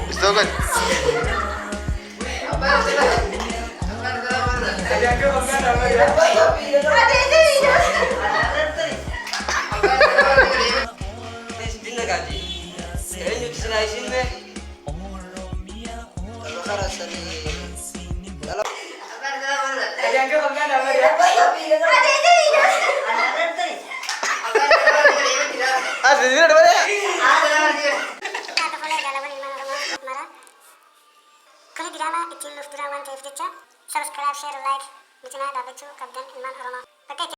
Gusto ko. Sendiri ada mana? Kuni dirama ittiin nuuf duraan waan ta'eef jecha subscribe, share, like, micinaa dhaabbachuu qabdan ilmaan Oromoo. Bakka